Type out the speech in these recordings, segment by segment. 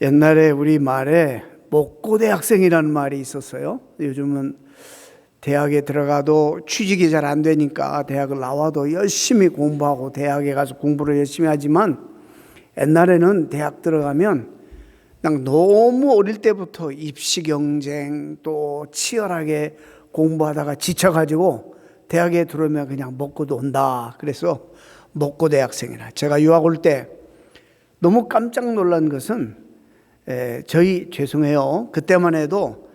옛날에 우리 말에 목고대학생이라는 말이 있었어요. 요즘은 대학에 들어가도 취직이 잘 안 되니까 대학을 나와도 열심히 공부하고 대학에 가서 공부를 열심히 하지만, 옛날에는 대학 들어가면 그냥 너무 어릴 때부터 입시 경쟁 또 치열하게 공부하다가 지쳐가지고 대학에 들어오면 그냥 먹고도 온다. 그래서 먹고대학생이라. 제가 유학 올 때 너무 깜짝 놀란 것은, 죄송해요. 그때만 해도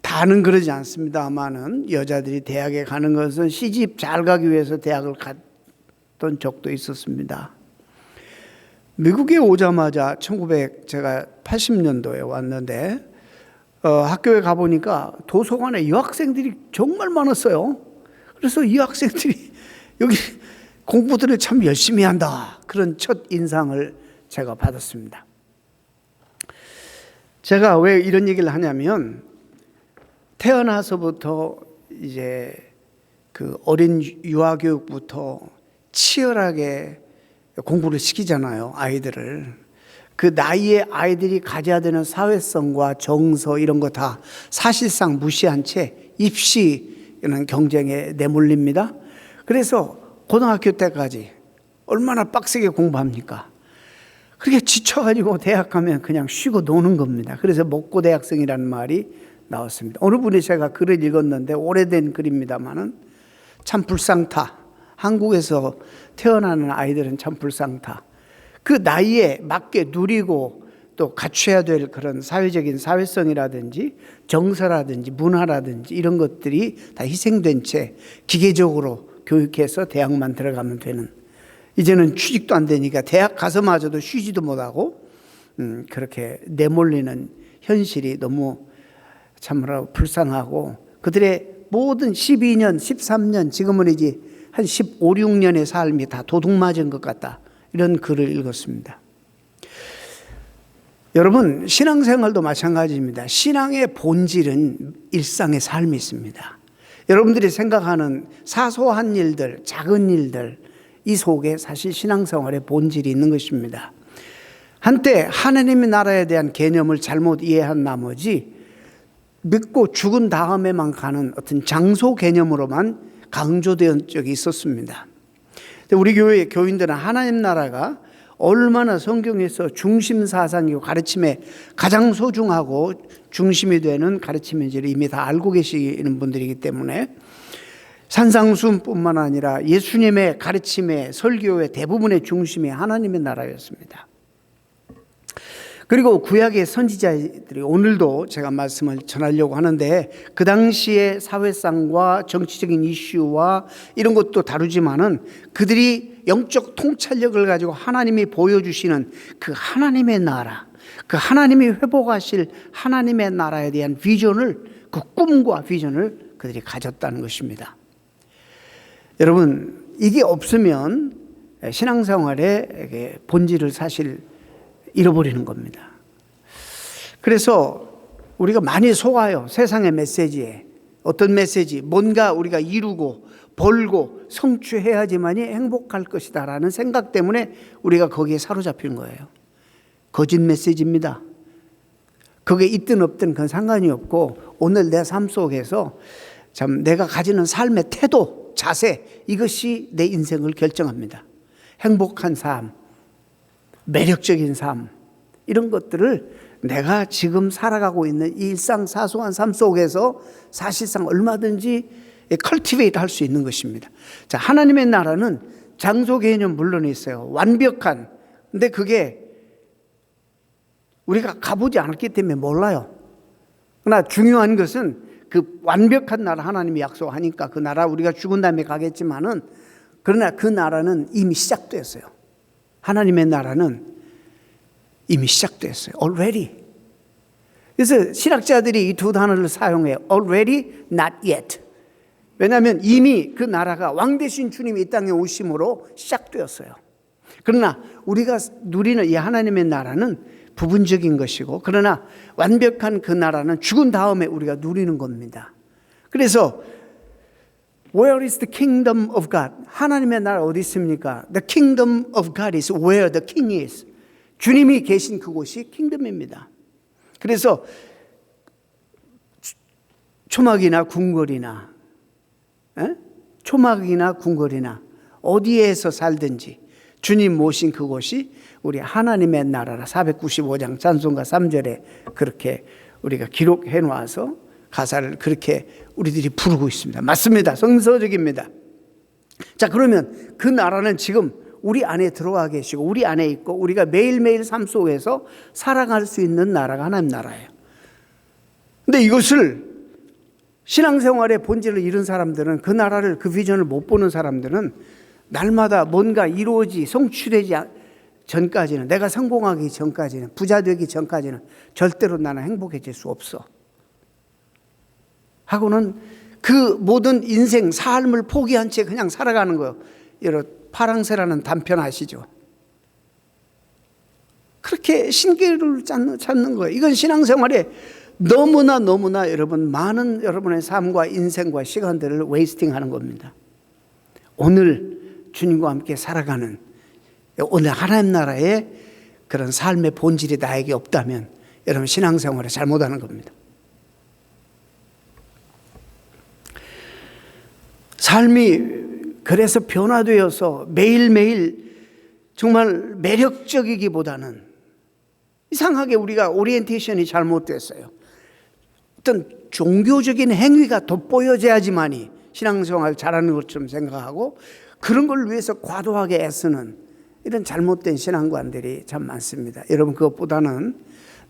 다는 그러지 않습니다만은 여자들이 대학에 가는 것은 시집 잘 가기 위해서 대학을 갔던 적도 있었습니다. 미국에 오자마자 제가 80년도에 왔는데 학교에 가보니까 도서관에 여학생들이 정말 많았어요. 그래서 이 학생들이 여기 공부들을 참 열심히 한다, 그런 첫 인상을 제가 받았습니다. 제가 왜 이런 얘기를 하냐면, 태어나서부터 이제 그 어린 유아교육부터 치열하게 공부를 시키잖아요, 아이들을. 그 나이에 아이들이 가져야 되는 사회성과 정서 이런 거 다 사실상 무시한 채 입시라는 경쟁에 내몰립니다. 그래서 고등학교 때까지 얼마나 빡세게 공부합니까? 그렇게 지쳐가지고 대학 가면 그냥 쉬고 노는 겁니다. 그래서 먹고대학생이라는 말이 나왔습니다. 어느 분이 제가 글을 읽었는데, 오래된 글입니다만은 참 불쌍타. 한국에서 태어나는 아이들은 참 불쌍타. 그 나이에 맞게 누리고 또 갖춰야 될 그런 사회적인 사회성이라든지 정서라든지 문화라든지 이런 것들이 다 희생된 채 기계적으로 교육해서 대학만 들어가면 되는, 이제는 취직도 안 되니까 대학 가서마저도 쉬지도 못하고 그렇게 내몰리는 현실이 너무 참으로 불쌍하고, 그들의 모든 12년, 13년, 지금은 이제 한 15, 16년의 삶이 다 도둑맞은 것 같다, 이런 글을 읽었습니다. 여러분, 신앙생활도 마찬가지입니다. 신앙의 본질은 일상의 삶이 있습니다. 여러분들이 생각하는 사소한 일들, 작은 일들, 이 속에 사실 신앙생활의 본질이 있는 것입니다. 한때 하나님의 나라에 대한 개념을 잘못 이해한 나머지 믿고 죽은 다음에만 가는 어떤 장소 개념으로만 강조된 적이 있었습니다. 우리 교회 교인들은 하나님 나라가 얼마나 성경에서 중심 사상이고 가르침에 가장 소중하고 중심이 되는 가르침인지를 이미 다 알고 계시는 분들이기 때문에 산상수훈뿐만 아니라 예수님의 가르침의 설교의 대부분의 중심이 하나님의 나라였습니다. 그리고 구약의 선지자들이, 오늘도 제가 말씀을 전하려고 하는데, 그 당시의 사회상과 정치적인 이슈와 이런 것도 다루지만은 그들이 영적 통찰력을 가지고 하나님이 보여주시는 그 하나님의 나라, 그 하나님이 회복하실 하나님의 나라에 대한 비전을, 그 꿈과 비전을 그들이 가졌다는 것입니다. 여러분, 이게 없으면 신앙생활의 본질을 사실 잃어버리는 겁니다. 그래서 우리가 많이 속아요, 세상의 메시지에. 어떤 메시지? 뭔가 우리가 이루고 벌고 성취해야지만이 행복할 것이다 라는 생각 때문에 우리가 거기에 사로잡히는 거예요. 거짓 메시지입니다. 그게 있든 없든 그건 상관이 없고, 오늘 내 삶 속에서 참 내가 가지는 삶의 태도, 자세, 이것이 내 인생을 결정합니다. 행복한 삶, 매력적인 삶, 이런 것들을 내가 지금 살아가고 있는 이 일상 사소한 삶 속에서 사실상 얼마든지 컬티베이트 할 수 있는 것입니다. 자, 하나님의 나라는 장소 개념 물론 있어요. 완벽한. 근데 그게 우리가 가보지 않았기 때문에 몰라요. 그러나 중요한 것은 그 완벽한 나라 하나님이 약속하니까 그 나라 우리가 죽은 다음에 가겠지만은, 그러나 그 나라는 이미 시작됐어요. 하나님의 나라는 이미 시작됐어요. Already. 그래서 신학자들이 이 두 단어를 사용해요. Already, not yet. 왜냐하면 이미 그 나라가 왕 되신 주님이 이 땅에 오심으로 시작되었어요. 그러나 우리가 누리는 이 하나님의 나라는 부분적인 것이고, 그러나 완벽한 그 나라는 죽은 다음에 우리가 누리는 겁니다. 그래서 Where is the kingdom of God? 하나님의 나라 어디 있습니까? The kingdom of God is where the king is. 주님이 계신 그곳이 킹덤입니다. 그래서 초막이나 궁궐이나 어디에서 살든지 주님 모신 그곳이 우리 하나님의 나라라. 495장 찬송가 3절에 그렇게 우리가 기록해 놓아서 가사를 그렇게 우리들이 부르고 있습니다. 맞습니다. 성서적입니다. 자, 그러면 그 나라는 지금 우리 안에 들어와 계시고 우리 안에 있고 우리가 매일매일 삶 속에서 살아갈 수 있는 나라가 하나님 나라예요. 근데 이것을 신앙생활의 본질을 잃은 사람들은, 그 나라를, 그 비전을 못 보는 사람들은 날마다 뭔가 이루어지 성취되지 전까지는, 내가 성공하기 전까지는, 부자 되기 전까지는 절대로 나는 행복해질 수 없어 하고는 그 모든 인생 삶을 포기한 채 그냥 살아가는 거예요. 여러분, 파랑새라는 단편 아시죠? 그렇게 신기를 찾는 거예요. 이건 신앙생활에 너무나 여러분, 많은 여러분의 삶과 인생과 시간들을 웨이스팅하는 겁니다. 오늘 주님과 함께 살아가는, 오늘 하나님 나라의 그런 삶의 본질이 나에게 없다면 여러분, 신앙생활을 잘못하는 겁니다. 삶이 그래서 변화되어서 매일매일 정말 매력적이기보다는, 이상하게 우리가 오리엔테이션이 잘못됐어요. 어떤 종교적인 행위가 돋보여져야지만이 신앙생활 잘하는 것처럼 생각하고, 그런 걸 위해서 과도하게 애쓰는 이런 잘못된 신앙관들이 참 많습니다. 여러분, 그것보다는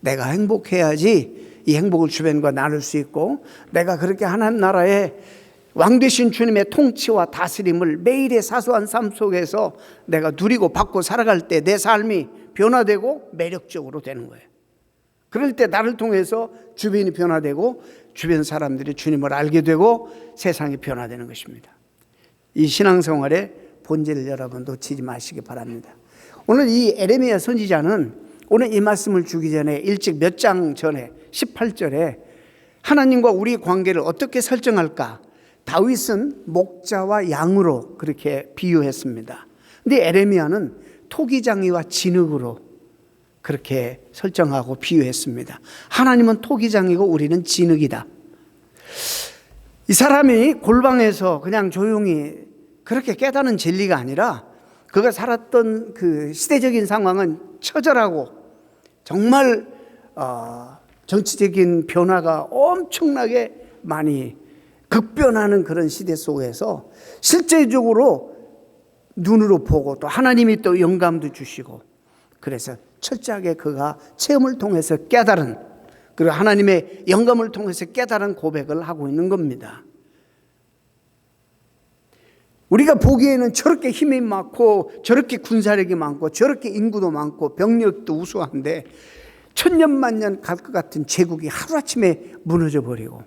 내가 행복해야지 이 행복을 주변과 나눌 수 있고, 내가 그렇게 하나님 나라의 왕 되신 주님의 통치와 다스림을 매일의 사소한 삶 속에서 내가 누리고 받고 살아갈 때 내 삶이 변화되고 매력적으로 되는 거예요. 그럴 때 나를 통해서 주변이 변화되고 주변 사람들이 주님을 알게 되고 세상이 변화되는 것입니다. 이 신앙생활의 본질을 여러분 놓치지 마시기 바랍니다. 오늘 이 에레미야 선지자는 오늘 이 말씀을 주기 전에 일찍 몇 장 전에 18절에 하나님과 우리 관계를 어떻게 설정할까? 다윗은 목자와 양으로 그렇게 비유했습니다. 근데 에레미야는 토기장이와 진흙으로 그렇게 설정하고 비유했습니다. 하나님은 토기장이고 우리는 진흙이다. 이 사람이 골방에서 그냥 조용히 그렇게 깨닫는 진리가 아니라, 그가 살았던 그 시대적인 상황은 처절하고 정말 정치적인 변화가 엄청나게 많이 급변하는 그런 시대 속에서 실제적으로 눈으로 보고 또 하나님이 또 영감도 주시고, 그래서 철저하게 그가 체험을 통해서 깨달은, 그리고 하나님의 영감을 통해서 깨달은 고백을 하고 있는 겁니다. 우리가 보기에는 저렇게 힘이 많고 저렇게 군사력이 많고 저렇게 인구도 많고 병력도 우수한데 천년만년 갈 것 같은 제국이 하루아침에 무너져 버리고,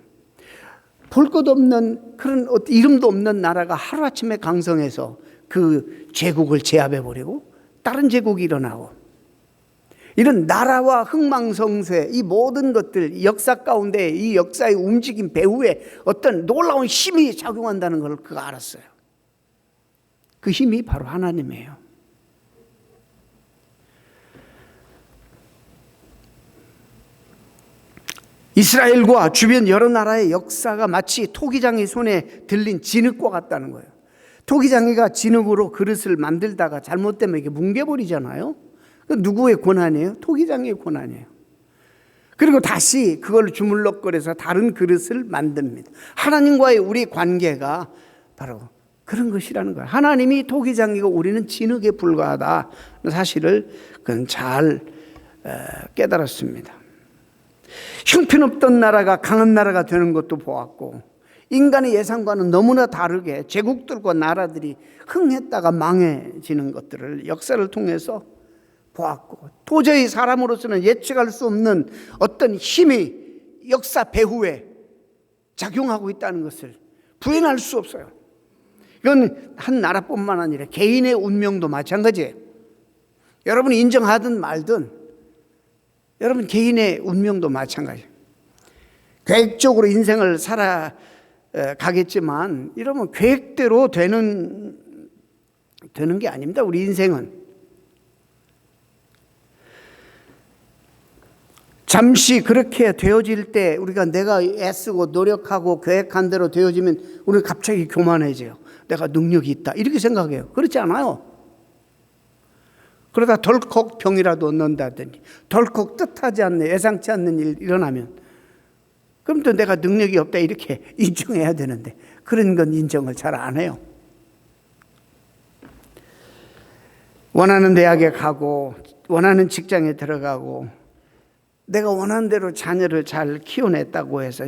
볼 것 없는 그런 이름도 없는 나라가 하루아침에 강성해서 그 제국을 제압해 버리고 다른 제국이 일어나고, 이런 나라와 흥망성쇠, 이 모든 것들 역사 가운데 이 역사의 움직임 배후에 어떤 놀라운 힘이 작용한다는 걸 그가 알았어요. 그 힘이 바로 하나님이에요. 이스라엘과 주변 여러 나라의 역사가 마치 토기장이 손에 들린 진흙과 같다는 거예요. 토기장이가 진흙으로 그릇을 만들다가 잘못되면 이게 뭉개버리잖아요. 누구의 권한이에요? 토기장의 권한이에요. 그리고 다시 그걸 주물럭거려서 다른 그릇을 만듭니다. 하나님과의 우리 관계가 바로 그런 것이라는 거예요. 하나님이 토기장이고 우리는 진흙에 불과하다 사실을 그건 잘 깨달았습니다. 형편없던 나라가 강한 나라가 되는 것도 보았고, 인간의 예상과는 너무나 다르게 제국들과 나라들이 흥했다가 망해지는 것들을 역사를 통해서 보았고, 도저히 사람으로서는 예측할 수 없는 어떤 힘이 역사 배후에 작용하고 있다는 것을 부인할 수 없어요. 이건 한 나라뿐만 아니라 개인의 운명도 마찬가지예요. 여러분이 인정하든 말든 여러분 개인의 운명도 마찬가지예요. 계획적으로 인생을 살아가겠지만 이러면 계획대로 되는 게 아닙니다. 우리 인생은 잠시 그렇게 되어질 때 우리가 내가 애쓰고 노력하고 계획한 대로 되어지면 우리는 갑자기 교만해져요. 내가 능력이 있다 이렇게 생각해요. 그렇지 않아요. 그러다 덜컥 병이라도 얻는다든지 덜컥 뜻하지 않는 예상치 않는 일 일어나면 그럼 또 내가 능력이 없다 이렇게 인정해야 되는데 그런 건 인정을 잘 안 해요. 원하는 대학에 가고 원하는 직장에 들어가고 내가 원하는 대로 자녀를 잘 키워냈다고 해서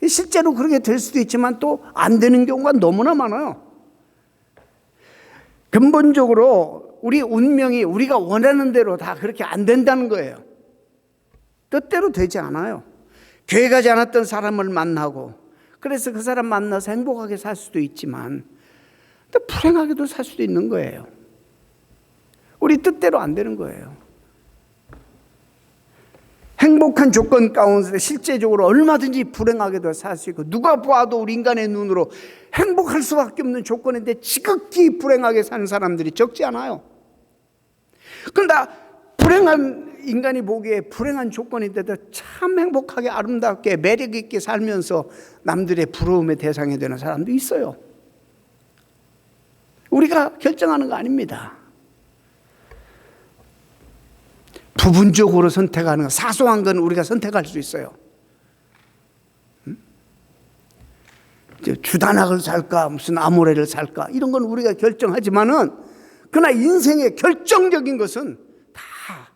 실제로 그렇게 될 수도 있지만 또 안 되는 경우가 너무나 많아요. 근본적으로 우리 운명이 우리가 원하는 대로 다 그렇게 안 된다는 거예요. 뜻대로 되지 않아요. 교회 가지 않았던 사람을 만나고 그래서 그 사람 만나서 행복하게 살 수도 있지만 또 불행하게도 살 수도 있는 거예요. 우리 뜻대로 안 되는 거예요. 행복한 조건 가운데 실제적으로 얼마든지 불행하게도 살 수 있고 누가 봐도 우리 인간의 눈으로 행복할 수밖에 없는 조건인데 지극히 불행하게 사는 사람들이 적지 않아요. 그러나 불행한 인간이 보기에 불행한 조건인데도 참 행복하게 아름답게 매력 있게 살면서 남들의 부러움의 대상이 되는 사람도 있어요. 우리가 결정하는 거 아닙니다. 부분적으로 선택하는 거, 사소한 건 우리가 선택할 수 있어요. 주단학을 살까 무슨 아모레를 살까 이런 건 우리가 결정하지만은 그러나 인생의 결정적인 것은 다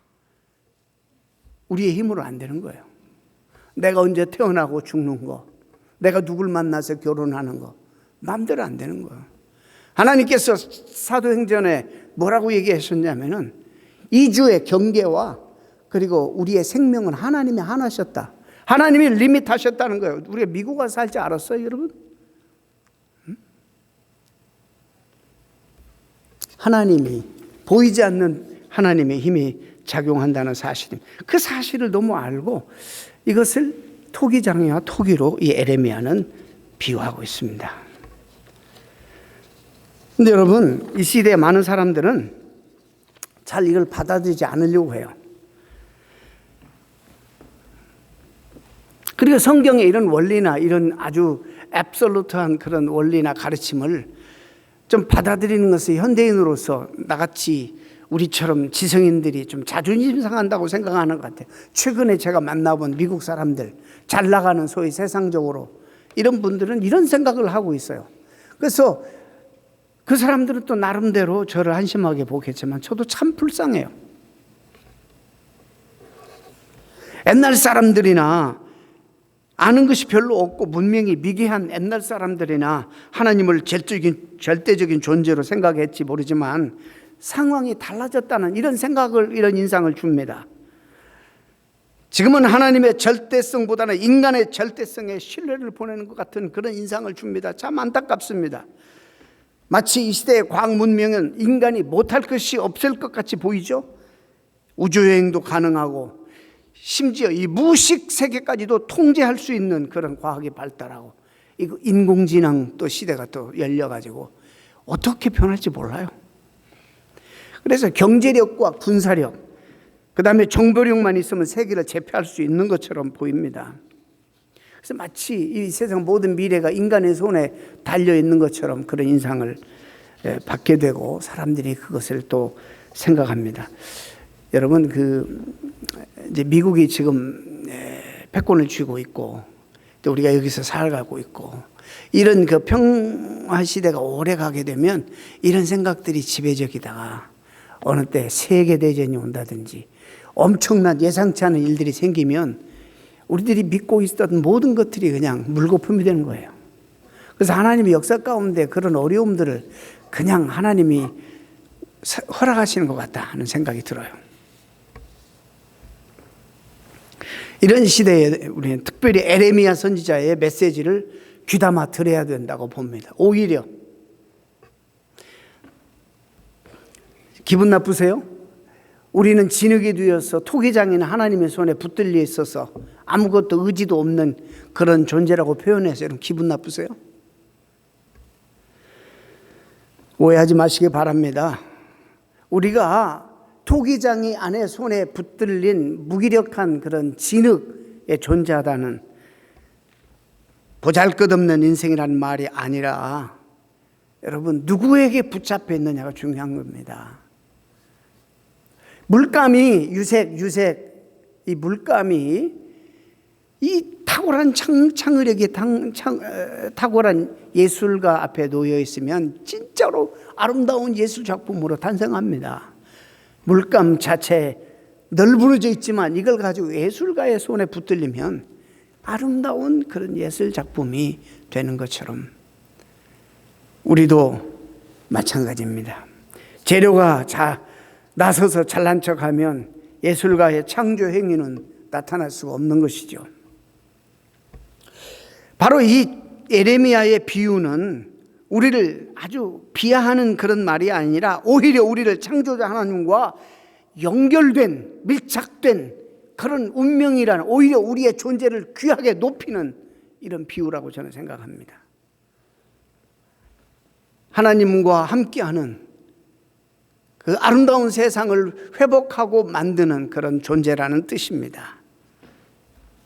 우리의 힘으로 안 되는 거예요. 내가 언제 태어나고 죽는 거, 내가 누굴 만나서 결혼하는 거 마음대로 안 되는 거예요. 하나님께서 사도행전에 뭐라고 얘기하셨냐면은 이주의 경계와 그리고 우리의 생명은 하나님이 하나셨다. 하나님이 리밋하셨다는 거예요. 우리가 미국 와서 살지 알았어요, 여러분? 하나님이 보이지 않는 하나님의 힘이 작용한다는 사실입니다. 그 사실을 너무 알고 이것을 토기장이와 토기로 이 에레미야는 비유하고 있습니다. 근데 여러분, 이 시대의 많은 사람들은 잘 이걸 받아들이지 않으려고 해요. 그리고 성경의 이런 원리나 이런 아주 앱솔루트한 그런 원리나 가르침을 좀 받아들이는 것은 현대인으로서 나같이 우리처럼 지성인들이 좀 자존심 상한다고 생각하는 것 같아요. 최근에 제가 만나본 미국 사람들, 잘 나가는 소위 세상적으로 이런 분들은 이런 생각을 하고 있어요. 그래서 그 사람들은 또 나름대로 저를 한심하게 보겠지만 저도 참 불쌍해요. 옛날 사람들이나 아는 것이 별로 없고 문명이 미개한 옛날 사람들이나 하나님을 절대적인 존재로 생각했지 모르지만 상황이 달라졌다는 이런 생각을, 이런 인상을 줍니다. 지금은 하나님의 절대성보다는 인간의 절대성에 신뢰를 보내는 것 같은 그런 인상을 줍니다. 참 안타깝습니다. 마치 이 시대의 과학 문명은 인간이 못할 것이 없을 것 같이 보이죠. 우주여행도 가능하고 심지어 이 무의식 세계까지도 통제할 수 있는 그런 과학이 발달하고 이거 인공지능 또 시대가 또 열려가지고 어떻게 변할지 몰라요. 그래서 경제력과 군사력, 그 다음에 정보력만 있으면 세계를 제패할 수 있는 것처럼 보입니다. 그래서 마치 이 세상 모든 미래가 인간의 손에 달려 있는 것처럼 그런 인상을 받게 되고 사람들이 그것을 또 생각합니다. 여러분, 이제 미국이 지금 패권을 쥐고 있고 또 우리가 여기서 살아가고 있고 이런 그 평화 시대가 오래 가게 되면 이런 생각들이 지배적이다가 어느 때 세계 대전이 온다든지 엄청난 예상치 않은 일들이 생기면 우리들이 믿고 있었던 모든 것들이 그냥 물거품이 되는 거예요. 그래서 하나님의 역사 가운데 그런 어려움들을 그냥 하나님이 허락하시는 것 같다 하는 생각이 들어요. 이런 시대에 우리는 특별히 에레미야 선지자의 메시지를 귀담아 들어야 된다고 봅니다. 오히려 기분 나쁘세요? 우리는 진흙이 되어서 토기장인 하나님의 손에 붙들려 있어서 아무것도 의지도 없는 그런 존재라고 표현해서 여러분 기분 나쁘세요? 오해하지 마시기 바랍니다. 우리가 토기장이 안에 손에 붙들린 무기력한 그런 진흙에 존재하다는 보잘것없는 인생이라는 말이 아니라 여러분 누구에게 붙잡혀 있느냐가 중요한 겁니다. 물감이 유색 이 물감이 이 탁월한 창의력이 탁월한 예술가 앞에 놓여 있으면 진짜로 아름다운 예술 작품으로 탄생합니다. 물감 자체 널브러져 있지만 이걸 가지고 예술가의 손에 붙들리면 아름다운 그런 예술 작품이 되는 것처럼 우리도 마찬가지입니다. 재료가 나서서 잘난 척하면 예술가의 창조 행위는 나타날 수가 없는 것이죠. 바로 이 예레미야의 비유는 우리를 아주 비하하는 그런 말이 아니라 오히려 우리를 창조자 하나님과 연결된 밀착된 그런 운명이라는, 오히려 우리의 존재를 귀하게 높이는 이런 비유라고 저는 생각합니다. 하나님과 함께하는 그 아름다운 세상을 회복하고 만드는 그런 존재라는 뜻입니다.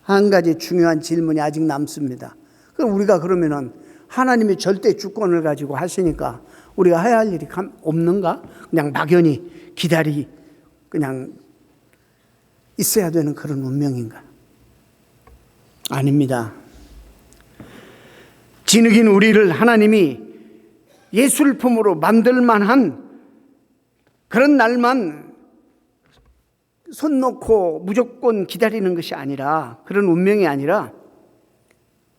한 가지 중요한 질문이 아직 남습니다. 그럼 우리가 그러면은 하나님이 절대 주권을 가지고 하시니까 우리가 해야 할 일이 없는가? 그냥 막연히 그냥 있어야 되는 그런 운명인가? 아닙니다. 진흙인 우리를 하나님이 예술품으로 만들 만한 그런 날만 손 놓고 무조건 기다리는 것이 아니라, 그런 운명이 아니라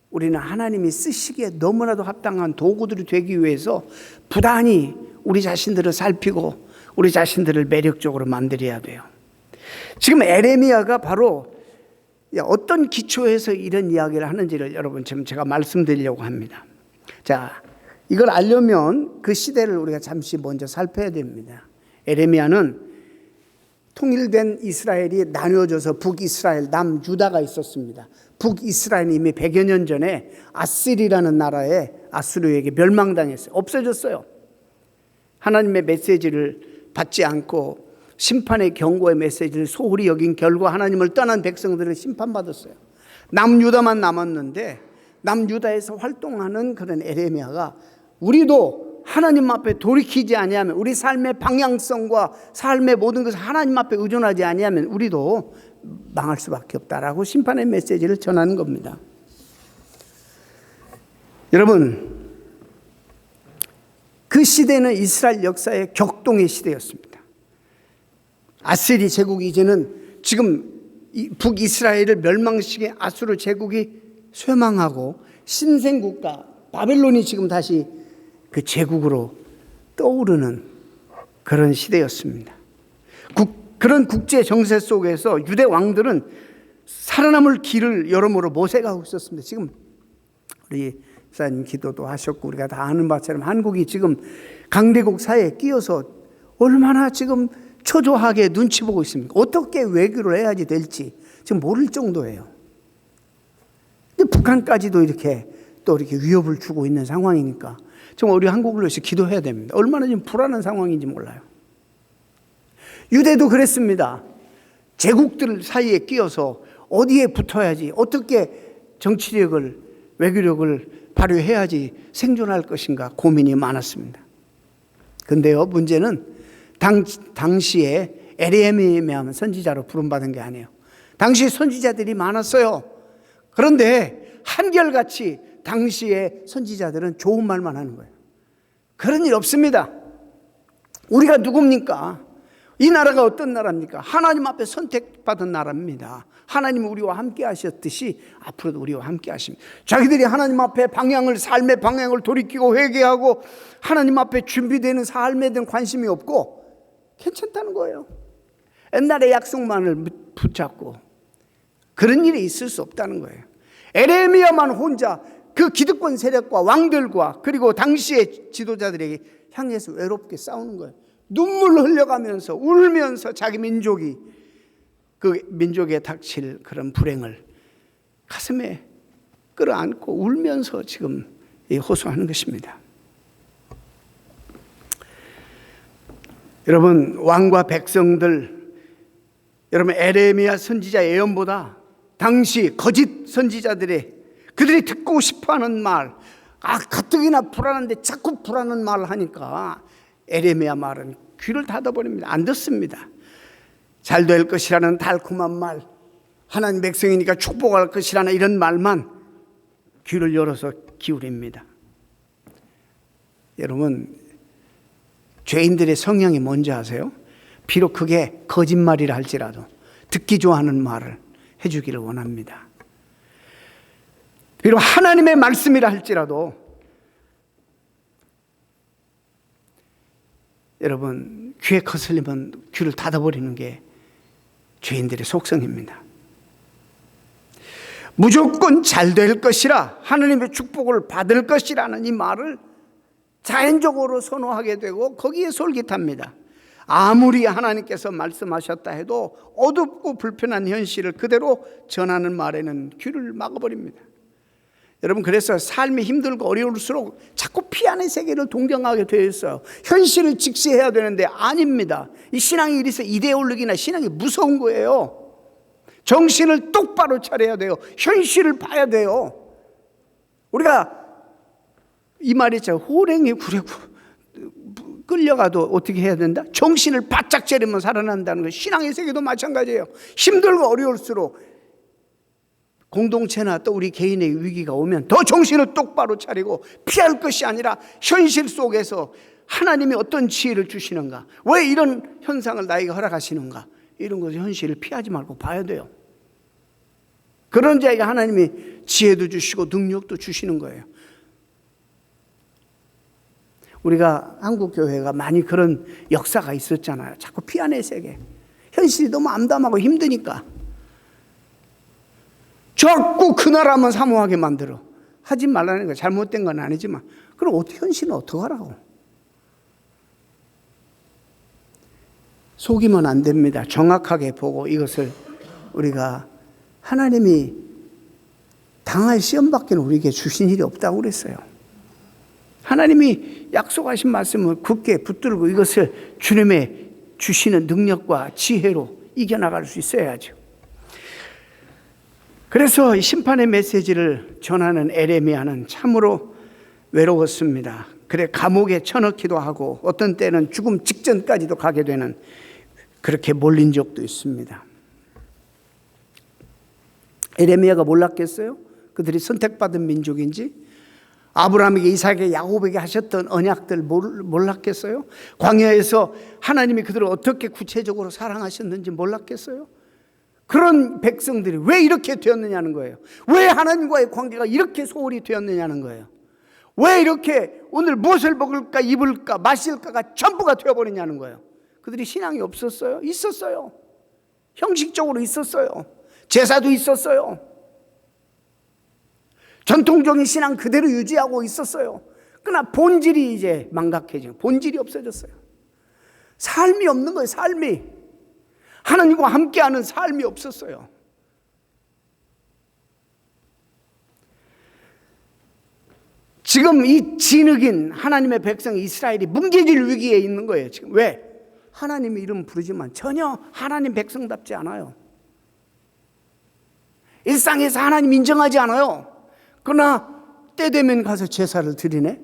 우리는 하나님이 쓰시기에 너무나도 합당한 도구들이 되기 위해서 부단히 우리 자신들을 살피고 우리 자신들을 매력적으로 만들어야 돼요. 지금 에레미야가 바로 어떤 기초에서 이런 이야기를 하는지를 여러분 지금 제가 말씀드리려고 합니다. 자, 이걸 알려면 그 시대를 우리가 잠시 먼저 살펴야 됩니다. 에레미야는 통일된 이스라엘이 나뉘어져서 북이스라엘, 남유다가 있었습니다. 북이스라엘이 이미 100여 년 전에 아스리라는 나라에 아수르에게 멸망당했어요. 없어졌어요. 하나님의 메시지를 받지 않고 심판의 경고의 메시지를 소홀히 여긴 결과 하나님을 떠난 백성들을 심판받았어요. 남유다만 남았는데 남유다에서 활동하는 그런 에레미야가 우리도 하나님 앞에 돌이키지 아니하면, 우리 삶의 방향성과 삶의 모든 것을 하나님 앞에 의존하지 아니하면 우리도 망할 수밖에 없다라고 심판의 메시지를 전하는 겁니다. 여러분, 그 시대는 이스라엘 역사의 격동의 시대였습니다. 아스리 제국이 이제는 지금 북이스라엘을 멸망시킨 아수르 제국이 쇠망하고 신생국가 바벨론이 지금 다시 그 제국으로 떠오르는 그런 시대였습니다. 그런 국제 정세 속에서 유대 왕들은 살아남을 길을 여러모로 모색하고 있었습니다. 지금 우리 목사님 기도도 하셨고 우리가 다 아는 바처럼 한국이 지금 강대국 사이에 끼어서 얼마나 지금 초조하게 눈치 보고 있습니까? 어떻게 외교를 해야지 될지 지금 모를 정도예요. 근데 북한까지도 이렇게 위협을 주고 있는 상황이니까 정말 우리 한국을 위해서 기도해야 됩니다. 얼마나 지금 불안한 상황인지 몰라요. 유대도 그랬습니다. 제국들 사이에 끼어서 어디에 붙어야지, 어떻게 정치력을, 외교력을 발휘해야지 생존할 것인가 고민이 많았습니다. 근데요, 문제는 당시에 에레미야 선지자로 부름받은 게 아니에요. 당시 선지자들이 많았어요. 그런데 한결같이 당시의 선지자들은 좋은 말만 하는 거예요. 그런 일 없습니다. 우리가 누굽니까? 이 나라가 어떤 나라입니까? 하나님 앞에 선택받은 나라입니다. 하나님은 우리와 함께 하셨듯이 앞으로도 우리와 함께 하십니다. 자기들이 하나님 앞에 삶의 방향을 돌이키고 회개하고 하나님 앞에 준비되는 삶에 대한 관심이 없고 괜찮다는 거예요. 옛날의 약속만을 붙잡고 그런 일이 있을 수 없다는 거예요. 에레미야만 혼자 그 기득권 세력과 왕들과 그리고 당시의 지도자들에게 향해서 외롭게 싸우는 거예요. 눈물을 흘려가면서 울면서 자기 민족이 그 민족에 닥칠 그런 불행을 가슴에 끌어안고 울면서 지금 호소하는 것입니다. 여러분, 왕과 백성들, 여러분 에레미야 선지자 예언보다 당시 거짓 선지자들의 그들이 듣고 싶어하는 말, 가뜩이나 불안한데 자꾸 불안한 말을 하니까 에레미야 말은 귀를 닫아버립니다. 안 듣습니다. 잘 될 것이라는 달콤한 말, 하나님 백성이니까 축복할 것이라는 이런 말만 귀를 열어서 기울입니다. 여러분, 죄인들의 성향이 뭔지 아세요? 비록 그게 거짓말이라 할지라도 듣기 좋아하는 말을 해주기를 원합니다. 비록 하나님의 말씀이라 할지라도 여러분, 귀에 거슬리면 귀를 닫아버리는 게 죄인들의 속성입니다. 무조건 잘 될 것이라, 하나님의 축복을 받을 것이라는 이 말을 자연적으로 선호하게 되고 거기에 솔깃합니다. 아무리 하나님께서 말씀하셨다 해도 어둡고 불편한 현실을 그대로 전하는 말에는 귀를 막아버립니다. 여러분, 그래서 삶이 힘들고 어려울수록 자꾸 피안의 세계를 동경하게 되어 있어요. 현실을 직시해야 되는데 아닙니다. 이 신앙이 이래서 이데올로기나 신앙이 무서운 거예요. 정신을 똑바로 차려야 돼요. 현실을 봐야 돼요. 우리가 이 말이 있죠. 호랭이 굴에 끌려가도 어떻게 해야 된다? 정신을 바짝 차리면 살아난다는 거. 신앙의 세계도 마찬가지예요. 힘들고 어려울수록 공동체나 또 우리 개인의 위기가 오면 더 정신을 똑바로 차리고 피할 것이 아니라 현실 속에서 하나님이 어떤 지혜를 주시는가, 왜 이런 현상을 나에게 허락하시는가, 이런 것을 현실을 피하지 말고 봐야 돼요. 그런 자에게 하나님이 지혜도 주시고 능력도 주시는 거예요. 우리가 한국교회가 많이 그런 역사가 있었잖아요. 자꾸 피안의 세계, 현실이 너무 암담하고 힘드니까 자꾸 그 나라만 사모하게 만들어. 하지 말라는 거, 잘못된 건 아니지만 그럼 어떻게, 현실은 어떡하라고. 속이면 안 됩니다. 정확하게 보고 이것을 우리가, 하나님이 당할 시험밖에는 우리에게 주신 일이 없다고 그랬어요. 하나님이 약속하신 말씀을 굳게 붙들고 이것을 주님의 주시는 능력과 지혜로 이겨나갈 수 있어야죠. 그래서 심판의 메시지를 전하는 에레미야는 참으로 외로웠습니다. 그래 감옥에 쳐넣기도 하고 어떤 때는 죽음 직전까지도 가게 되는, 그렇게 몰린 적도 있습니다. 에레미야가 몰랐겠어요? 그들이 선택받은 민족인지, 아브라함에게, 이삭에게, 야곱에게 하셨던 언약들 몰랐겠어요? 광야에서 하나님이 그들을 어떻게 구체적으로 사랑하셨는지 몰랐겠어요? 그런 백성들이 왜 이렇게 되었느냐는 거예요. 왜 하나님과의 관계가 이렇게 소홀히 되었느냐는 거예요. 왜 이렇게 오늘 무엇을 먹을까, 입을까, 마실까가 전부가 되어버리냐는 거예요. 그들이 신앙이 없었어요? 있었어요. 형식적으로 있었어요. 제사도 있었어요. 전통적인 신앙 그대로 유지하고 있었어요. 그러나 본질이 이제 망각해지고 본질이 없어졌어요. 삶이 없는 거예요. 삶이. 하나님과 함께하는 삶이 없었어요. 지금 이 진흙인 하나님의 백성 이스라엘이 뭉개질 위기에 있는 거예요. 지금 왜? 하나님의 이름 부르지만 전혀 하나님 백성답지 않아요. 일상에서 하나님 인정하지 않아요. 그러나 때 되면 가서 제사를 드리네.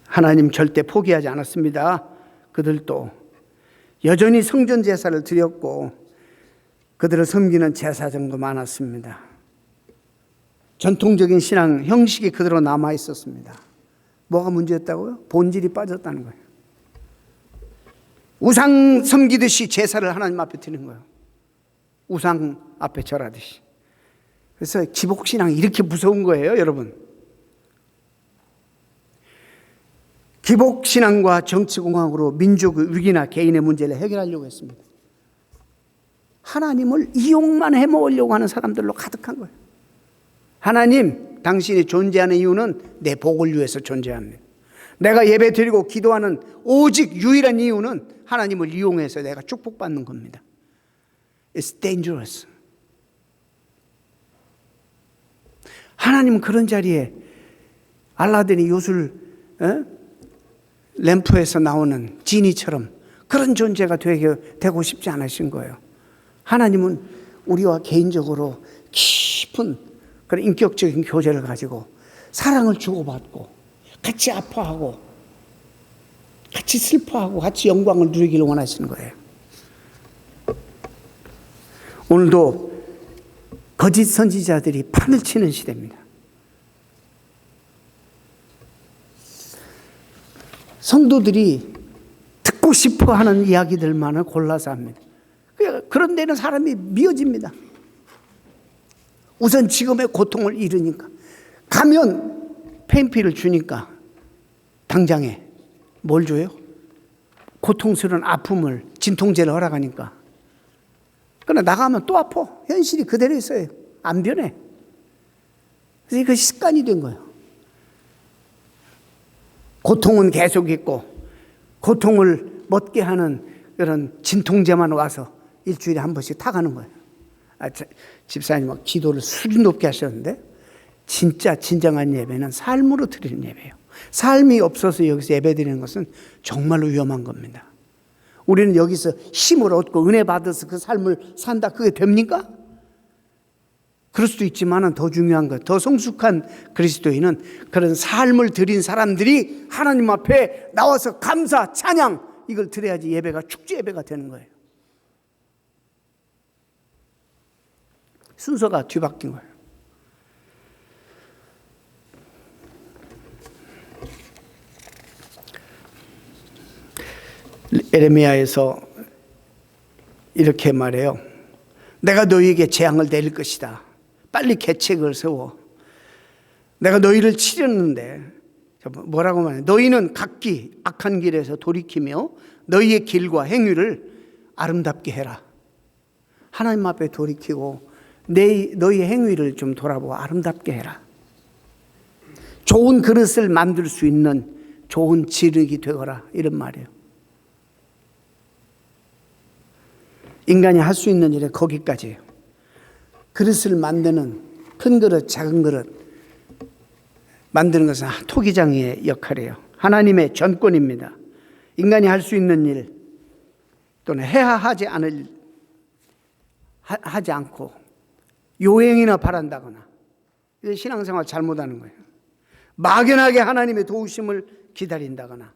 하나님 절대 포기하지 않았습니다. 그들도 여전히 성전 제사를 드렸고 그들을 섬기는 제사장도 많았습니다. 전통적인 신앙 형식이 그대로 남아 있었습니다. 뭐가 문제였다고요? 본질이 빠졌다는 거예요. 우상 섬기듯이 제사를 하나님 앞에 드리는 거예요. 우상 앞에 절하듯이. 그래서 기복신앙이 이렇게 무서운 거예요, 여러분. 기복신앙과 정치공학으로 민족의 위기나 개인의 문제를 해결하려고 했습니다. 하나님을 이용만 해먹으려고 하는 사람들로 가득한 거예요. 하나님, 당신이 존재하는 이유는 내 복을 위해서 존재합니다. 내가 예배 드리고 기도하는 오직 유일한 이유는 하나님을 이용해서 내가 축복받는 겁니다. It's dangerous. 하나님은 그런 자리에 알라딘의 요술 램프에서 나오는 지니처럼 그런 존재가 되고 싶지 않으신 거예요. 하나님은 우리와 개인적으로 깊은 그런 인격적인 교제를 가지고 사랑을 주고받고 같이 아파하고 같이 슬퍼하고 같이 영광을 누리기를 원하시는 거예요. 오늘도 거짓 선지자들이 판을 치는 시대입니다. 성도들이 듣고 싶어 하는 이야기들만을 골라서 합니다. 그런 데는 사람이 미어집니다. 우선 지금의 고통을 잃으니까. 가면 페인필을 주니까 당장에 뭘 줘요? 고통스러운 아픔을 진통제를 허락하니까. 그러나 나가면 또 아파. 현실이 그대로 있어요. 안 변해. 그래서 그 습관이 된 거예요. 고통은 계속 있고 고통을 멎게 하는 그런 진통제만 와서 일주일에 한 번씩 타가는 거예요. 집사님 막 기도를 수준 높게 하셨는데 진짜 진정한 예배는 삶으로 드리는 예배예요. 삶이 없어서 여기서 예배 드리는 것은 정말로 위험한 겁니다. 우리는 여기서 힘을 얻고 은혜 받아서 그 삶을 산다. 그게 됩니까? 그럴 수도 있지만 더 중요한 것, 더 성숙한 그리스도인은 그런 삶을 드린 사람들이 하나님 앞에 나와서 감사, 찬양 이걸 드려야지 예배가 축제 예배가 되는 거예요. 순서가 뒤바뀐 거예요. 에레미야에서 이렇게 말해요. 내가 너희에게 재앙을 내릴 것이다. 빨리 계책을 세워. 내가 너희를 치렸는데 뭐라고 말해? 너희는 각기 악한 길에서 돌이키며 너희의 길과 행위를 아름답게 해라. 하나님 앞에 돌이키고 너희의 행위를 좀 돌아보고 아름답게 해라. 좋은 그릇을 만들 수 있는 좋은 지륵이 되거라. 이런 말이에요. 인간이 할 수 있는 일에 거기까지예요. 그릇을 만드는 큰 그릇, 작은 그릇 만드는 것은 토기장의 역할이에요. 하나님의 전권입니다. 인간이 할 수 있는 일 또는 해야 하지 않고 요행이나 바란다거나 신앙생활 잘못하는 거예요. 막연하게 하나님의 도우심을 기다린다거나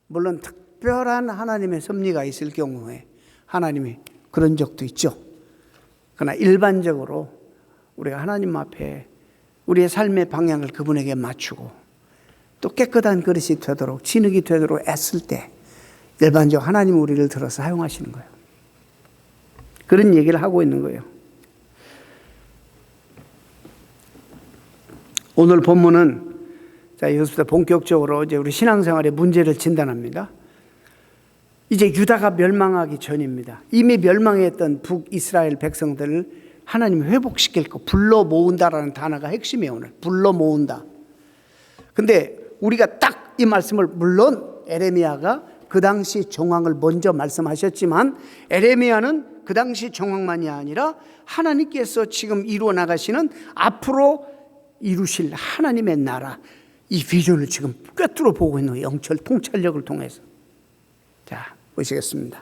물론 특별한 하나님의 섭리가 있을 경우에 하나님이 그런 적도 있죠. 그러나 일반적으로 우리가 하나님 앞에 우리의 삶의 방향을 그분에게 맞추고 또 깨끗한 그릇이 되도록 진흙이 되도록 애쓸 때 일반적으로 하나님 우리를 들어서 사용하시는 거예요. 그런 얘기를 하고 있는 거예요. 오늘 본문은 여기서부터 본격적으로 이제 우리 신앙생활의 문제를 진단합니다. 이제 유다가 멸망하기 전입니다. 이미 멸망했던 북이스라엘 백성들을 하나님이 회복시킬 거 불러 모은다라는 단어가 핵심이에요. 오늘 불러 모은다. 근데 우리가 딱 이 말씀을 물론 에레미야가 그 당시 정황을 먼저 말씀하셨지만 에레미야는 그 당시 정황만이 아니라 하나님께서 지금 이루어 나가시는 앞으로 이루실 하나님의 나라 이 비전을 지금 꿰뚫어 보고 있는 영철 통찰력을 통해서. 자, 보시겠습니다.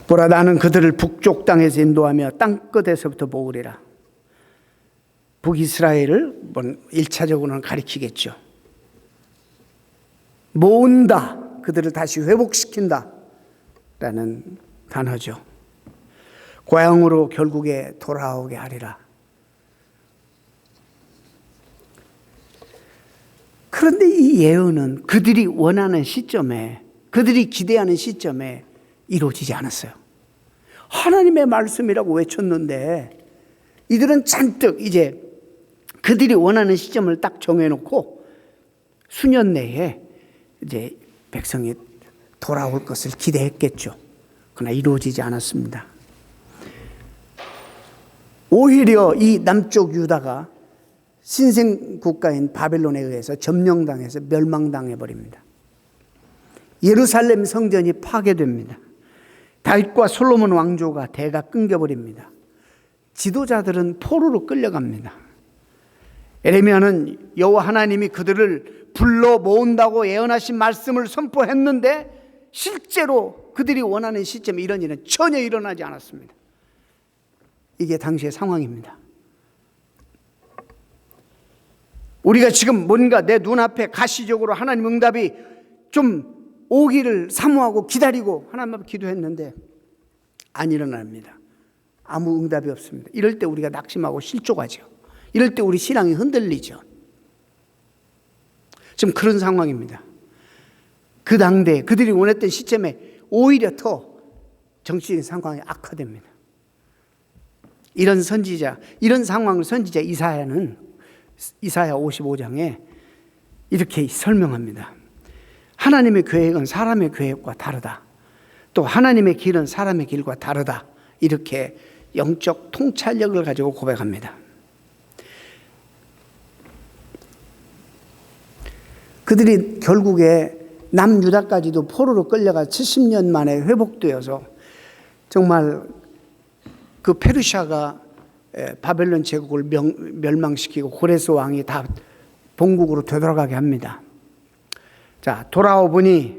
보라, 나는 그들을 북쪽 땅에서 인도하며 땅끝에서부터 모으리라. 북이스라엘을 1차적으로는 가리키겠죠. 모은다, 그들을 다시 회복시킨다 라는 단어죠. 고향으로 결국에 돌아오게 하리라. 그런데 이 예언은 그들이 원하는 시점에, 그들이 기대하는 시점에 이루어지지 않았어요. 하나님의 말씀이라고 외쳤는데 이들은 잔뜩 이제 그들이 원하는 시점을 딱 정해놓고 수년 내에 이제 백성이 돌아올 것을 기대했겠죠. 그러나 이루어지지 않았습니다. 오히려 이 남쪽 유다가 신생 국가인 바벨론에 의해서 점령당해서 멸망당해 버립니다. 예루살렘 성전이 파괴됩니다. 다윗과 솔로몬 왕조가 대가 끊겨버립니다. 지도자들은 포로로 끌려갑니다. 에레미야는 여호와 하나님이 그들을 불러 모은다고 예언하신 말씀을 선포했는데 실제로 그들이 원하는 시점에 이런 일은 전혀 일어나지 않았습니다. 이게 당시의 상황입니다. 우리가 지금 뭔가 내 눈앞에 가시적으로 하나님 응답이 좀 오기를 사모하고 기다리고 하나님 앞에 기도했는데 안 일어납니다. 아무 응답이 없습니다. 이럴 때 우리가 낙심하고 실족하죠. 이럴 때 우리 신앙이 흔들리죠. 지금 그런 상황입니다. 그 당대 그들이 원했던 시점에 오히려 더 정치적인 상황이 악화됩니다. 이런 선지자, 이런 상황을 선지자 이사야는 이사야 55장에 이렇게 설명합니다. 하나님의 계획은 사람의 계획과 다르다. 또 하나님의 길은 사람의 길과 다르다. 이렇게 영적 통찰력을 가지고 고백합니다. 그들이 결국에 남유다까지도 포로로 끌려가 70년 만에 회복되어서 정말 그 페르시아가 바벨론 제국을 멸망시키고 고레스 왕이 다 본국으로 되돌아가게 합니다. 자, 돌아와 보니,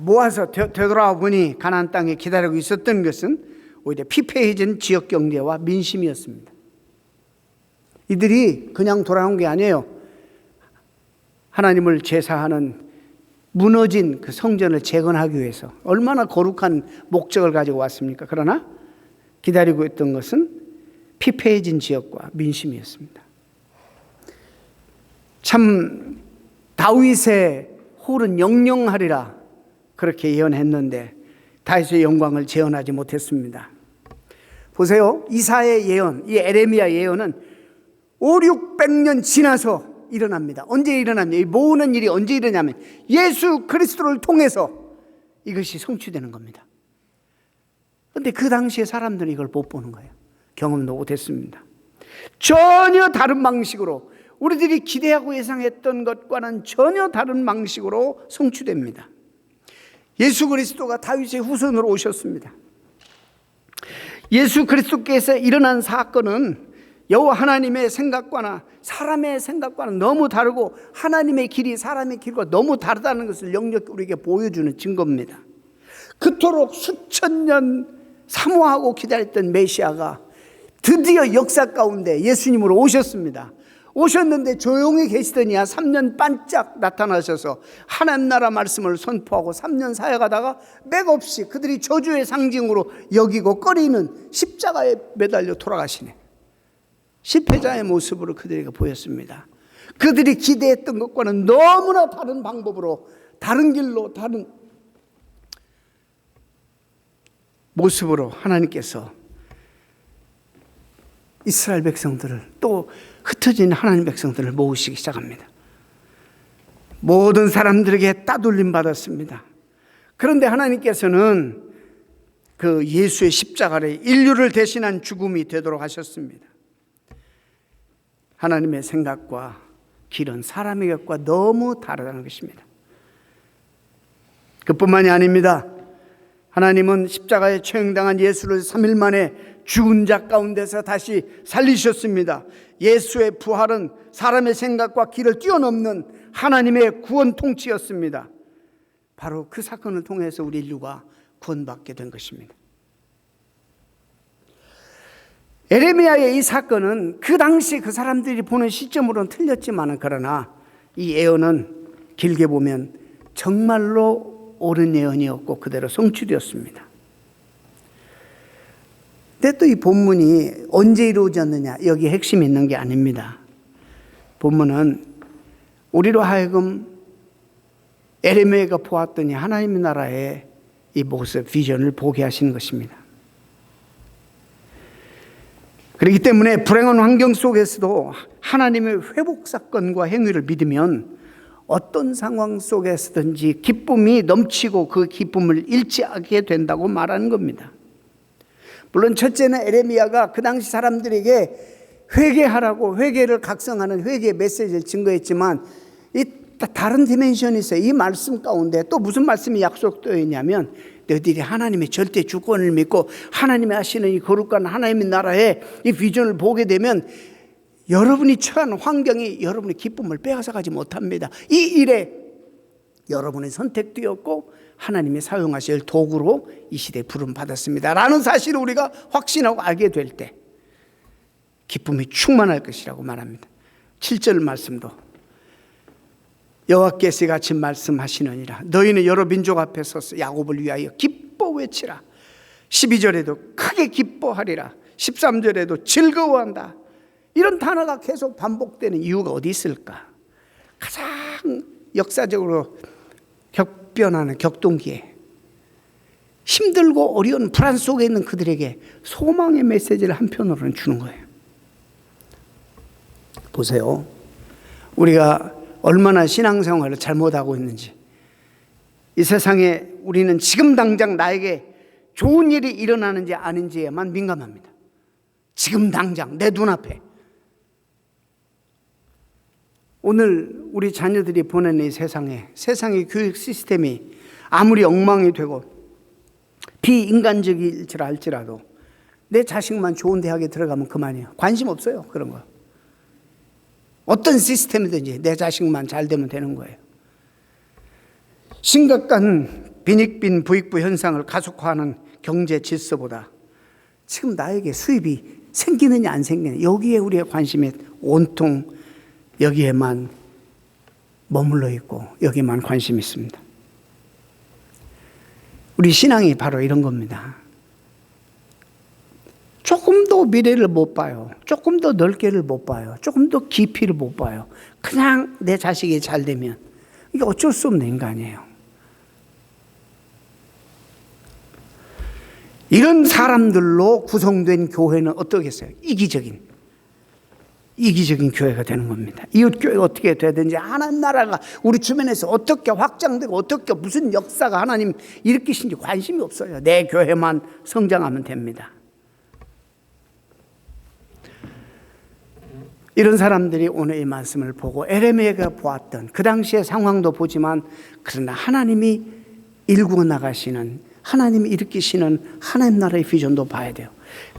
모아서 되돌아와 보니 가나안 땅에 기다리고 있었던 것은 오히려 피폐해진 지역 경제와 민심이었습니다. 이들이 그냥 돌아온 게 아니에요. 하나님을 제사하는 무너진 그 성전을 재건하기 위해서 얼마나 거룩한 목적을 가지고 왔습니까? 그러나 기다리고 있던 것은 피폐해진 지역과 민심이었습니다. 참 다윗의 홀은 영영하리라 그렇게 예언했는데 다윗의 영광을 재현하지 못했습니다. 보세요. 이사야의 예언, 이 에레미야 예언은 500-600년 지나서 일어납니다. 언제 일어납니까? 이 모으는 일이 언제 일어나냐면 예수 그리스도를 통해서 이것이 성취되는 겁니다. 그런데 그 당시에 사람들은 이걸 못 보는 거예요. 경험도 못했습니다. 전혀 다른 방식으로 우리들이 기대하고 예상했던 것과는 전혀 다른 방식으로 성취됩니다. 예수 그리스도가 다윗의 후손으로 오셨습니다. 예수 그리스도께서 일어난 사건은 여호와 하나님의 생각과나 사람의 생각과는 너무 다르고 하나님의 길이 사람의 길과 너무 다르다는 것을 영적으로 우리에게 보여주는 증거입니다. 그토록 수천 년 사모하고 기다렸던 메시아가 드디어 역사 가운데 예수님으로 오셨습니다. 오셨는데 조용히 계시더니야 3년 반짝 나타나셔서 하나님 나라 말씀을 선포하고 3년 사역하다가 맥없이 그들이 저주의 상징으로 여기고 꺼리는 십자가에 매달려 돌아가시네. 실패자의 모습으로 그들에게 보였습니다. 그들이 기대했던 것과는 너무나 다른 방법으로 다른 길로 다른 모습으로 하나님께서 이스라엘 백성들을 또 흩어진 하나님 백성들을 모으시기 시작합니다. 모든 사람들에게 따돌림 받았습니다. 그런데 하나님께서는 그 예수의 십자가를 인류를 대신한 죽음이 되도록 하셨습니다. 하나님의 생각과 길은 사람의 것과 너무 다르다는 것입니다. 그뿐만이 아닙니다. 하나님은 십자가에 처형당한 예수를 3일 만에 죽은 자 가운데서 다시 살리셨습니다. 예수의 부활은 사람의 생각과 길을 뛰어넘는 하나님의 구원 통치였습니다. 바로 그 사건을 통해서 우리 인류가 구원받게 된 것입니다. 에레미야의 이 사건은 그 당시 그 사람들이 보는 시점으로는 틀렸지만 그러나 이 예언은 길게 보면 정말로 옳은 예언이었고 그대로 성취되었습니다. 근데 또 이 본문이 언제 이루어졌느냐 여기 핵심이 있는 게 아닙니다. 본문은 우리로 하여금 에레미야가 보았더니 하나님의 나라의 이 모습 비전을 보게 하시는 것입니다. 그렇기 때문에 불행한 환경 속에서도 하나님의 회복 사건과 행위를 믿으면 어떤 상황 속에서든지 기쁨이 넘치고 그 기쁨을 잃지 않게 된다고 말하는 겁니다. 물론 첫째는 에레미야가 그 당시 사람들에게 회개하라고 회개를 각성하는 회개의 메시지를 증거했지만 이 다른 디멘션이 있어요. 이 말씀 가운데 또 무슨 말씀이 약속되어 있냐면 너희들이 하나님의 절대 주권을 믿고 하나님이 하시는 이 거룩한 하나님의 나라의 이 비전을 보게 되면 여러분이 처한 환경이 여러분의 기쁨을 빼앗아가지 못합니다. 이 일에 여러분이 선택되었고 하나님이 사용하실 도구로 이 시대에 부름받았습니다 라는 사실을 우리가 확신하고 알게 될 때 기쁨이 충만할 것이라고 말합니다. 7절 말씀도 여호와께서 같이 말씀하시느니라 너희는 여러 민족 앞에 서서 야곱을 위하여 기뻐 외치라. 12절에도 크게 기뻐하리라. 13절에도 즐거워한다. 이런 단어가 계속 반복되는 이유가 어디 있을까? 가장 역사적으로 격변하는 격동기에 힘들고 어려운 불안 속에 있는 그들에게 소망의 메시지를 한편으로는 주는 거예요. 보세요. 우리가 얼마나 신앙생활을 잘못하고 있는지. 이 세상에 우리는 지금 당장 나에게 좋은 일이 일어나는지 아닌지에만 민감합니다. 지금 당장 내 눈앞에. 오늘 우리 자녀들이 보내는 이 세상의 교육 시스템이 아무리 엉망이 되고 비인간적일지라 할지라도 내 자식만 좋은 대학에 들어가면 그만이에요. 관심 없어요. 그런 거. 어떤 시스템이든지 내 자식만 잘 되면 되는 거예요. 심각한 빈익빈 부익부 현상을 가속화하는 경제 질서보다 지금 나에게 수입이 생기느냐 안 생기느냐 여기에 우리의 관심이 온통 여기에만 머물러 있고 여기만 관심이 있습니다. 우리 신앙이 바로 이런 겁니다. 조금 더 미래를 못 봐요. 조금 더 넓게를 못 봐요. 조금 더 깊이를 못 봐요. 그냥 내 자식이 잘 되면 이게 어쩔 수 없는 인간이에요. 이런 사람들로 구성된 교회는 어떻겠어요? 이기적인 교회가 되는 겁니다. 이웃교회가 어떻게 되든지 하나님 나라가 우리 주변에서 어떻게 확장되고 어떻게 무슨 역사가 하나님 일으키신지 관심이 없어요. 내 교회만 성장하면 됩니다. 이런 사람들이 오늘 이 말씀을 보고 에레미야가 보았던 그 당시의 상황도 보지만 그러나 하나님이 일구어 나가시는 하나님이 일으키시는 하나님 나라의 비전도 봐야 돼요.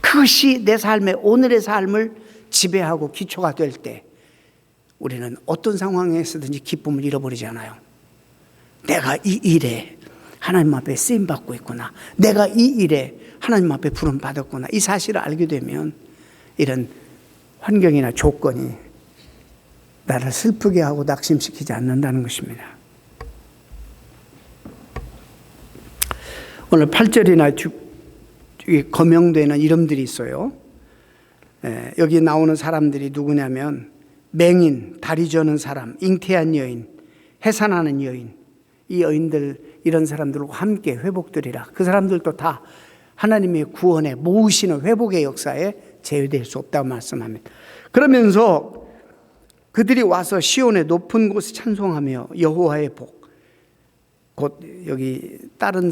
그것이 내 삶의 오늘의 삶을 지배하고 기초가 될 때 우리는 어떤 상황에서든지 기쁨을 잃어버리지 않아요. 내가 이 일에 하나님 앞에 쓰임받고 있구나. 내가 이 일에 하나님 앞에 부름받았구나. 이 사실을 알게 되면 이런 환경이나 조건이 나를 슬프게 하고 낙심시키지 않는다는 것입니다. 오늘 8절이나 거명되는 이름들이 있어요. 여기 나오는 사람들이 누구냐면 맹인, 다리 저는 사람, 잉태한 여인, 해산하는 여인, 이 여인들 이런 사람들과 함께 회복되리라. 그 사람들도 다 하나님의 구원에 모으시는 회복의 역사에 제외될 수 없다고 말씀합니다. 그러면서 그들이 와서 시온의 높은 곳에 찬송하며 여호와의 복, 곧 여기 다른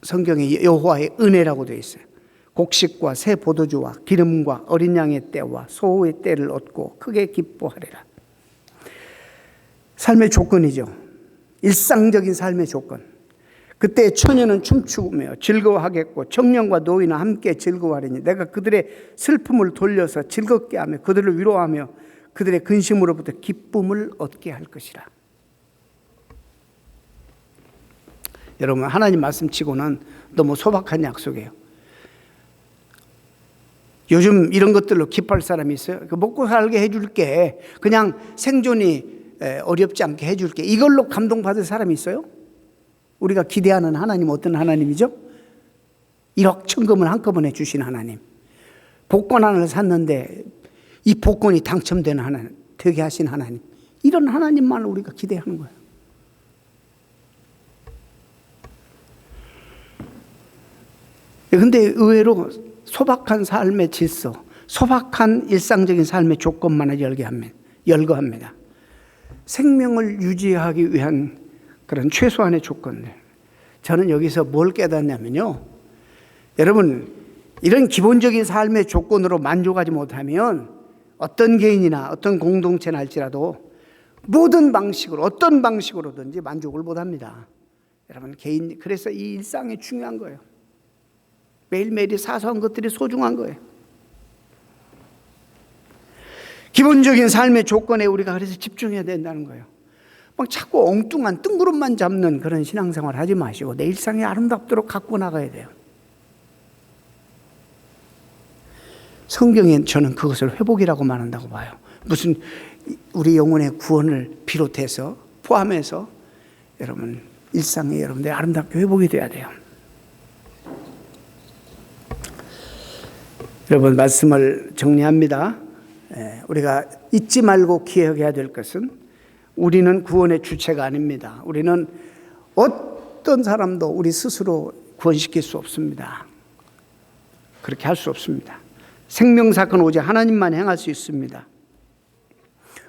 성경에 여호와의 은혜라고 되어 있어요. 곡식과 새 포도주와 기름과 어린 양의 때와 소의 때를 얻고 크게 기뻐하리라. 삶의 조건이죠. 일상적인 삶의 조건. 그때 처녀는 춤추며 즐거워하겠고 청년과 노인은 함께 즐거워하리니 내가 그들의 슬픔을 돌려서 즐겁게 하며 그들을 위로하며 그들의 근심으로부터 기쁨을 얻게 할 것이라. 여러분 하나님 말씀치고는 너무 소박한 약속이에요. 요즘 이런 것들로 기뻐할 사람이 있어요? 먹고 살게 해줄게. 그냥 생존이 어렵지 않게 해줄게. 이걸로 감동받을 사람이 있어요? 우리가 기대하는 하나님 어떤 하나님이죠? 1억 천금을 한꺼번에 주신 하나님. 복권 하나를 샀는데 이 복권이 당첨되는 하나님, 되게 하신 하나님. 이런 하나님만 우리가 기대하는 거예요. 그런데 의외로 소박한 삶의 질서, 소박한 일상적인 삶의 조건만을 열거합니다. 생명을 유지하기 위한 그런 최소한의 조건들. 저는 여기서 뭘 깨닫냐면요. 여러분, 이런 기본적인 삶의 조건으로 만족하지 못하면 어떤 개인이나 어떤 공동체나 할지라도 모든 방식으로, 어떤 방식으로든지 만족을 못합니다. 여러분, 그래서 이 일상이 중요한 거예요. 매일매일이 사소한 것들이 소중한 거예요. 기본적인 삶의 조건에 우리가 그래서 집중해야 된다는 거예요. 막 자꾸 엉뚱한 뜬구름만 잡는 그런 신앙생활 하지 마시고 내 일상이 아름답도록 갖고 나가야 돼요. 성경엔 저는 그것을 회복이라고 말한다고 봐요. 무슨 우리 영혼의 구원을 비롯해서 포함해서 여러분 일상이 여러분들 아름답게 회복이 돼야 돼요. 여러분 말씀을 정리합니다. 우리가 잊지 말고 기억해야 될 것은 우리는 구원의 주체가 아닙니다. 우리는 어떤 사람도 우리 스스로 구원시킬 수 없습니다. 그렇게 할 수 없습니다. 생명사건 오직 하나님만 행할 수 있습니다.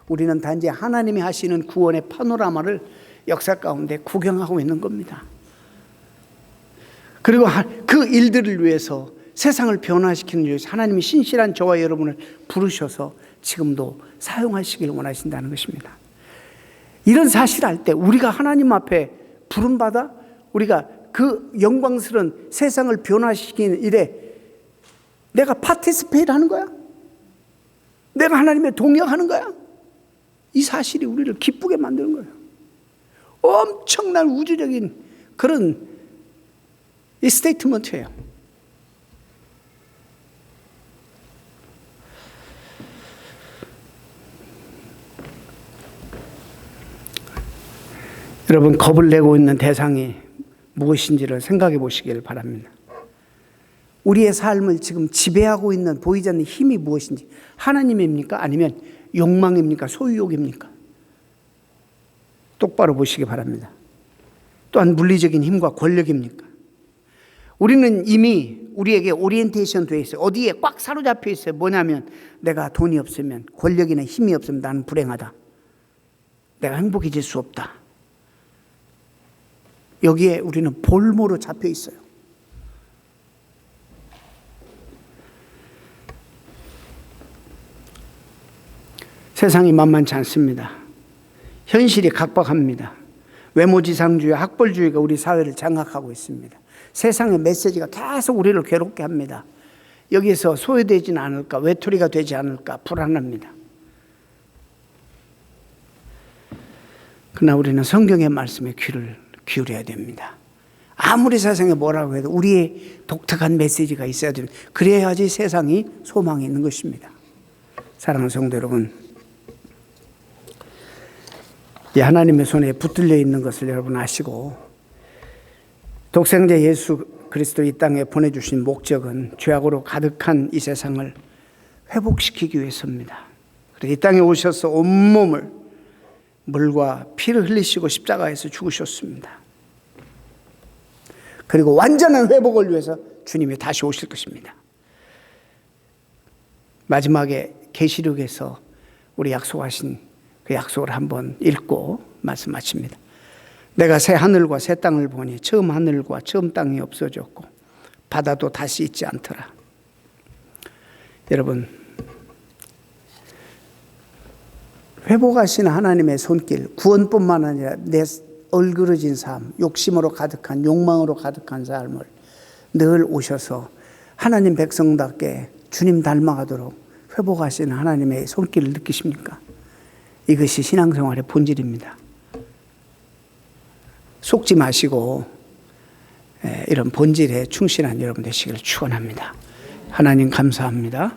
우리는 단지 하나님이 하시는 구원의 파노라마를 역사 가운데 구경하고 있는 겁니다. 그리고 그 일들을 위해서 세상을 변화시키는 위해서 하나님이 신실한 저와 여러분을 부르셔서 지금도 사용하시길 원하신다는 것입니다. 이런 사실을 알 때 우리가 하나님 앞에 부름받아 우리가 그 영광스러운 세상을 변화시키는 일에 내가 파티스페이트 하는 거야? 내가 하나님의 동역하는 거야? 이 사실이 우리를 기쁘게 만드는 거예요. 엄청난 우주적인 그런 이 스테이트먼트예요. 여러분 겁을 내고 있는 대상이 무엇인지를 생각해 보시길 바랍니다. 우리의 삶을 지금 지배하고 있는 보이지 않는 힘이 무엇인지 하나님입니까? 아니면 욕망입니까? 소유욕입니까? 똑바로 보시기 바랍니다. 또한 물리적인 힘과 권력입니까? 우리는 이미 우리에게 오리엔테이션 되어 있어요. 어디에 꽉 사로잡혀 있어요. 뭐냐면 내가 돈이 없으면 권력이나 힘이 없으면 나는 불행하다. 내가 행복해질 수 없다. 여기에 우리는 볼모로 잡혀 있어요. 세상이 만만치 않습니다. 현실이 각박합니다. 외모지상주의, 학벌주의가 우리 사회를 장악하고 있습니다. 세상의 메시지가 계속 우리를 괴롭게 합니다. 여기에서 소외되지는 않을까, 외톨이가 되지 않을까 불안합니다. 그러나 우리는 성경의 말씀에 귀를 기울여야 됩니다. 아무리 세상에 뭐라고 해도 우리의 독특한 메시지가 있어야 됩니다. 그래야지 세상이 소망이 있는 것입니다. 사랑하는 성도 여러분, 이 하나님의 손에 붙들려 있는 것을 여러분 아시고 독생자 예수 그리스도 이 땅에 보내주신 목적은 죄악으로 가득한 이 세상을 회복시키기 위해서입니다. 그래서 이 땅에 오셔서 온몸을 물과 피를 흘리시고 십자가에서 죽으셨습니다. 그리고 완전한 회복을 위해서 주님이 다시 오실 것입니다. 마지막에 계시록에서 우리 약속하신 그 약속을 한번 읽고 말씀 마칩니다. 내가 새 하늘과 새 땅을 보니 처음 하늘과 처음 땅이 없어졌고 바다도 다시 있지 않더라. 여러분, 회복하시는 하나님의 손길, 구원뿐만 아니라 내 얼그러진 삶, 욕심으로 가득한, 욕망으로 가득한 삶을 늘 오셔서 하나님 백성답게 주님 닮아가도록 회복하시는 하나님의 손길을 느끼십니까? 이것이 신앙생활의 본질입니다. 속지 마시고 이런 본질에 충실한 여러분 되시기를 축원합니다. 하나님 감사합니다.